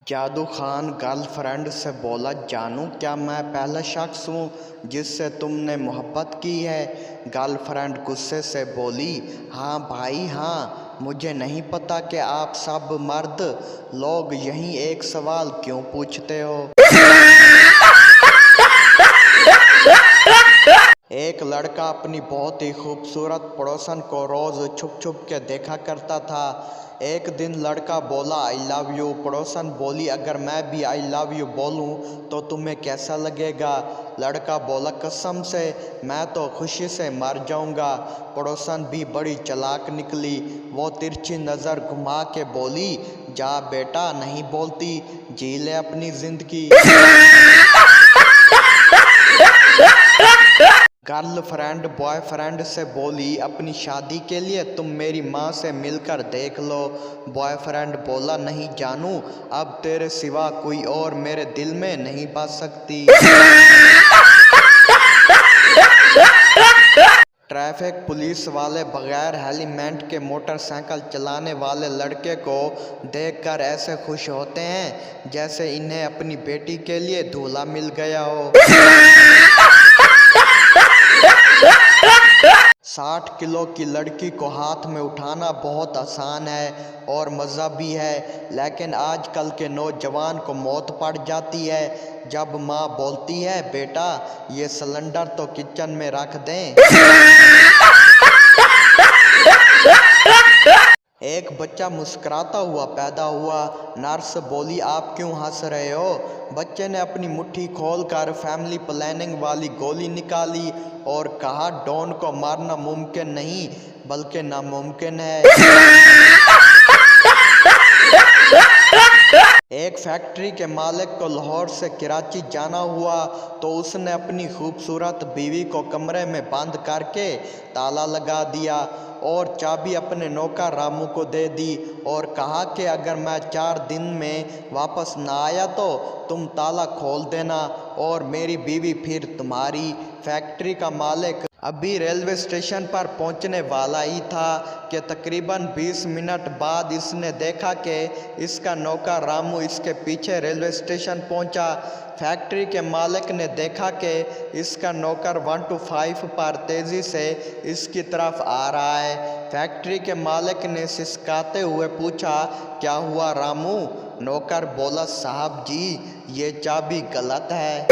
जादू खान गर्लफ्रेंड से बोला, जानू क्या मैं पहला शख्स हूँ जिससे तुमने मोहब्बत की है। गर्लफ्रेंड गुस्से से बोली, हाँ भाई हाँ, मुझे नहीं पता कि आप सब मर्द लोग यही एक सवाल क्यों पूछते हो। एक लड़का अपनी बहुत ही खूबसूरत पड़ोसन को रोज़ छुप छुप के देखा करता था। एक दिन लड़का बोला, आई लव यू। पड़ोसन बोली, अगर मैं भी आई लव यू बोलूं तो तुम्हें कैसा लगेगा। लड़का बोला, कसम से मैं तो खुशी से मर जाऊंगा। पड़ोसन भी बड़ी चालाक निकली। वो तिरछी नज़र घुमा के बोली, जा बेटा, नहीं बोलती, जी ले अपनी जिंदगी। गर्लफ्रेंड बॉयफ्रेंड से बोली, अपनी शादी के लिए तुम मेरी माँ से मिलकर देख लो। बॉयफ्रेंड बोला, नहीं जानू, अब तेरे सिवा कोई और मेरे दिल में नहीं बस सकती। ट्रैफिक पुलिस वाले बगैर हेलमेट के मोटरसाइकिल चलाने वाले लड़के को देखकर ऐसे खुश होते हैं जैसे इन्हें अपनी बेटी के लिए दूल्हा मिल गया हो। 60 किलो की लड़की को हाथ में उठाना बहुत आसान है और मज़ा भी है, लेकिन आजकल के नौजवान को मौत पड़ जाती है जब माँ बोलती है, बेटा ये सिलेंडर तो किचन में रख दें। एक बच्चा मुस्कुराता हुआ पैदा हुआ। नर्स बोली, आप क्यों हंस रहे हो। बच्चे ने अपनी मुट्ठी खोलकर फैमिली प्लानिंग वाली गोली निकाली और कहा, डॉन को मारना मुमकिन नहीं बल्कि नामुमकिन है। एक फैक्ट्री के मालिक को लाहौर से कराची जाना हुआ तो उसने अपनी खूबसूरत बीवी को कमरे में बंद करके ताला लगा दिया और चाबी अपने नौकर रामू को दे दी और कहा कि अगर मैं 4 दिन में वापस ना आया तो तुम ताला खोल देना और मेरी बीवी फिर तुम्हारी। फैक्ट्री का मालिक अभी रेलवे स्टेशन पर पहुंचने वाला ही था कि तकरीबन 20 मिनट बाद इसने देखा कि इसका नौकर रामू इसके पीछे रेलवे स्टेशन पहुंचा। फैक्ट्री के मालिक ने देखा कि इसका नौकर 1 to 5 पर तेज़ी से इसकी तरफ आ रहा है। फैक्ट्री के मालिक ने सिसकाते हुए पूछा, क्या हुआ रामू। नौकर बोला, साहब जी ये चाबी गलत है।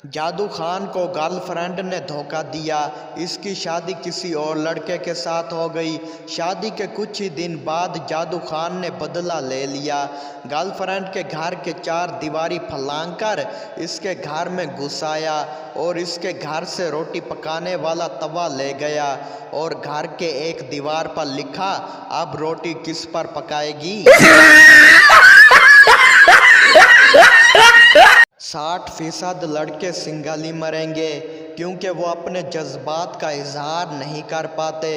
जादू खान को गर्लफ्रेंड ने धोखा दिया। इसकी शादी किसी और लड़के के साथ हो गई। शादी के कुछ ही दिन बाद जादू खान ने बदला ले लिया। गर्लफ्रेंड के घर के 4 दीवारी फलांगकर इसके घर में घुस आया और इसके घर से रोटी पकाने वाला तवा ले गया और घर के एक दीवार पर लिखा, अब रोटी किस पर पकाएगी। 60% लड़के सिंगल ही मरेंगे क्योंकि वो अपने जज्बात का इजहार नहीं कर पाते।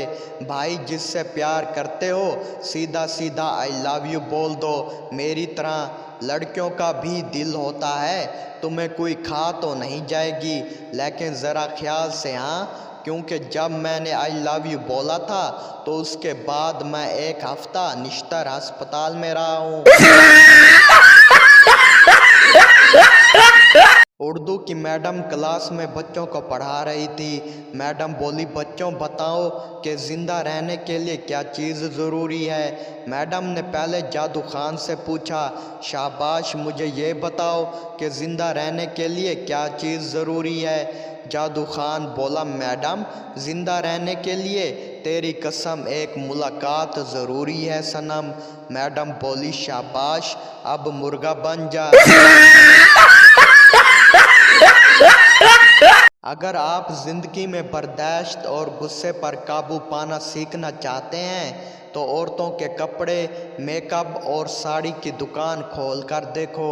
भाई जिससे प्यार करते हो सीधा सीधा आई लव यू बोल दो। मेरी तरह लड़कियों का भी दिल होता है, तुम्हें कोई खा तो नहीं जाएगी लेकिन ज़रा ख्याल से हाँ, क्योंकि जब मैंने आई लव यू बोला था तो उसके बाद मैं 1 हफ्ता निश्तर अस्पताल में रहा हूँ। उर्दू की मैडम क्लास में बच्चों को पढ़ा रही थी। मैडम बोली, बच्चों बताओ कि ज़िंदा रहने के लिए क्या चीज़ ज़रूरी है। मैडम ने पहले जादू खान से पूछा, शाबाश, मुझे ये बताओ कि ज़िंदा रहने के लिए क्या चीज़ ज़रूरी है। जादू खान बोला, मैडम ज़िंदा रहने के लिए तेरी कसम एक मुलाकात ज़रूरी है सनम। मैडम बोली, शाबाश, अब मुर्गा बन जा। अगर आप ज़िंदगी में बर्दाश्त और गुस्से पर काबू पाना सीखना चाहते हैं तो औरतों के कपड़े, मेकअप और साड़ी की दुकान खोल कर देखो।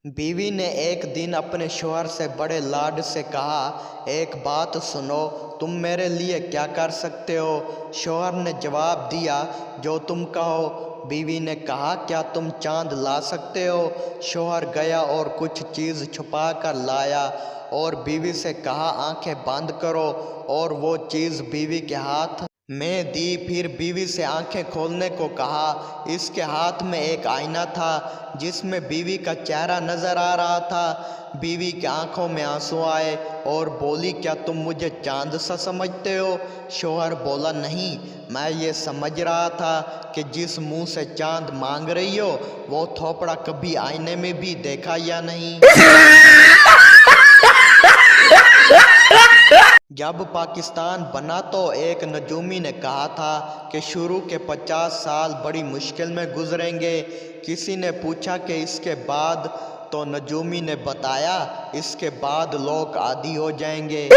बीवी ने एक दिन अपने शौहर से बड़े लाड से कहा, एक बात सुनो, तुम मेरे लिए क्या कर सकते हो। शौहर ने जवाब दिया, जो तुम कहो। बीवी ने कहा, क्या तुम चांद ला सकते हो? शौहर गया और कुछ चीज़ छुपा कर लाया और बीवी से कहा, आंखें बंद करो, और वो चीज़ बीवी के हाथ में दी। फिर बीवी से आंखें खोलने को कहा। इसके हाथ में एक आईना था जिसमें बीवी का चेहरा नज़र आ रहा था। बीवी की आंखों में आंसू आए और बोली, क्या तुम मुझे चांद सा समझते हो? शौहर बोला, नहीं, मैं ये समझ रहा था कि जिस मुंह से चांद मांग रही हो वो थोपड़ा कभी आईने में भी देखा या नहीं। जब पाकिस्तान बना तो एक नजूमी ने कहा था कि शुरू के 50 साल बड़ी मुश्किल में गुजरेंगे। किसी ने पूछा कि इसके बाद? तो नजूमी ने बताया, इसके बाद लोग आदी हो जाएंगे।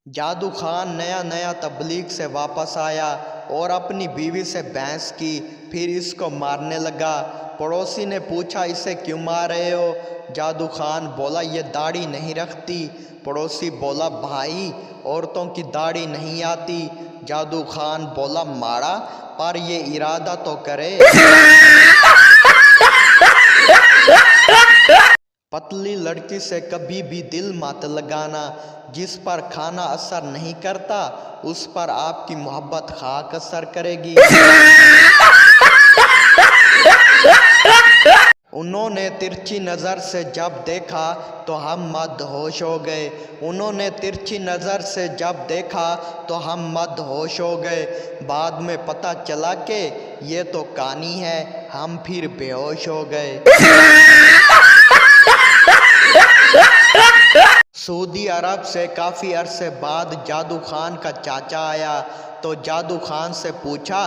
जादू खान नया नया तबलीग से वापस आया और अपनी बीवी से बहस की, फिर इसको मारने लगा। पड़ोसी ने पूछा, इसे क्यों मार रहे हो? जादू खान बोला, ये दाढ़ी नहीं रखती। पड़ोसी बोला, भाई, औरतों की दाढ़ी नहीं आती। जादू खान बोला, मारा, पर ये इरादा तो करे। पतली लड़की से कभी भी दिल मत लगाना। जिस पर खाना असर नहीं करता उस पर आपकी मोहब्बत खाक असर करेगी। उन्होंने तिरछी नज़र से जब देखा तो हम मदहोश हो गए। उन्होंने तिरछी नज़र से जब देखा तो हम मदहोश हो गए। बाद में पता चला कि ये तो कहानी है, हम फिर बेहोश हो गए। सऊदी अरब से काफ़ी अरसे बाद जादू खान का चाचा आया तो जादू खान से पूछा,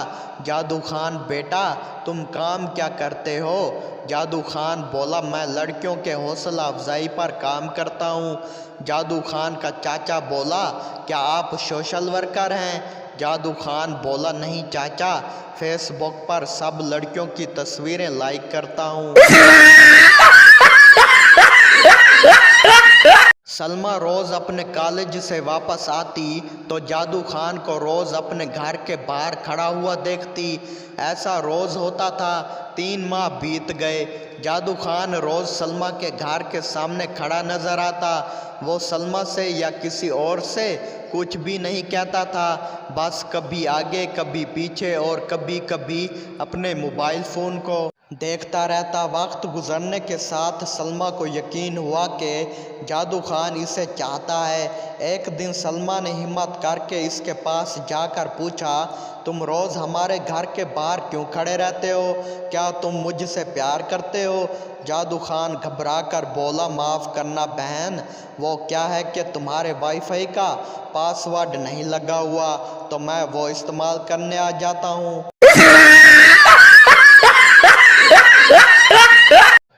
जादू खान बेटा, तुम काम क्या करते हो? जादू खान बोला, मैं लड़कियों के हौसला अफजाई पर काम करता हूँ। जादू खान का चाचा बोला, क्या आप सोशल वर्कर हैं? जादू खान बोला, नहीं चाचा, फेसबुक पर सब लड़कियों की तस्वीरें लाइक करता हूँ। सलमा रोज़ अपने कॉलेज से वापस आती तो जादू खान को रोज़ अपने घर के बाहर खड़ा हुआ देखती। ऐसा रोज़ होता था। 3 माह बीत गए। जादू खान रोज़ सलमा के घर के सामने खड़ा नज़र आता। वो सलमा से या किसी और से कुछ भी नहीं कहता था, बस कभी आगे कभी पीछे और कभी कभी अपने मोबाइल फ़ोन को देखता रहता। वक्त गुजरने के साथ सलमा को यकीन हुआ कि जादू खान इसे चाहता है। एक दिन सलमा ने हिम्मत करके इसके पास जाकर पूछा, तुम रोज़ हमारे घर के बाहर क्यों खड़े रहते हो? क्या तुम मुझसे प्यार करते हो? जादू खान घबरा कर बोला, माफ़ करना बहन, वो क्या है कि तुम्हारे वाईफाई का पासवर्ड नहीं लगा हुआ तो मैं वो इस्तेमाल करने आ जाता हूँ।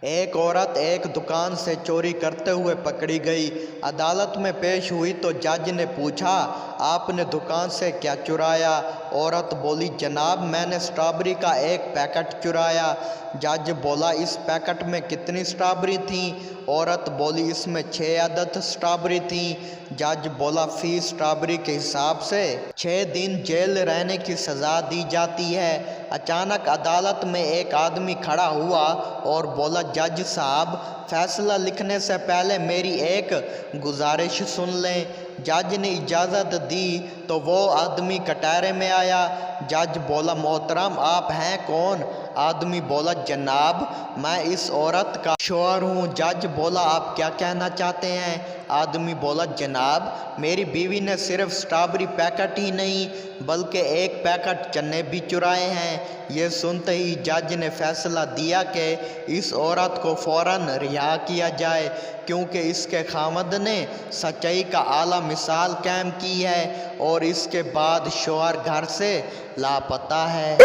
एक औरत एक दुकान से चोरी करते हुए पकड़ी गई। अदालत में पेश हुई तो जज ने पूछा, आपने दुकान से क्या चुराया? औरत बोली, जनाब, मैंने स्ट्रॉबेरी का एक पैकेट चुराया। जज बोला, इस पैकेट में कितनी स्ट्रॉबेरी थी? औरत बोली, इसमें 6 अदद स्ट्रॉबेरी थी। जज बोला, फी स्ट्रॉबेरी के हिसाब से 6 दिन जेल रहने की सज़ा दी जाती है। अचानक अदालत में एक आदमी खड़ा हुआ और बोला, जज साहब, फैसला लिखने से पहले मेरी एक गुजारिश सुन लें। जज ने इजाज़त दी तो वो आदमी कटहरे में आया। जज बोला, मोहतरम, आप हैं कौन? आदमी बोला, जनाब, मैं इस औरत का शौहर हूँ। जज बोला, आप क्या कहना चाहते हैं? आदमी बोला, जनाब, मेरी बीवी ने सिर्फ स्ट्रॉबेरी पैकेट ही नहीं बल्कि एक पैकेट चने भी चुराए हैं। ये सुनते ही जज ने फैसला दिया कि इस औरत को फ़ौरन रिहा किया जाए क्योंकि इसके खामद ने सच्चाई का आला मिसाल कायम की है और इसके बाद शौहर घर से लापता है।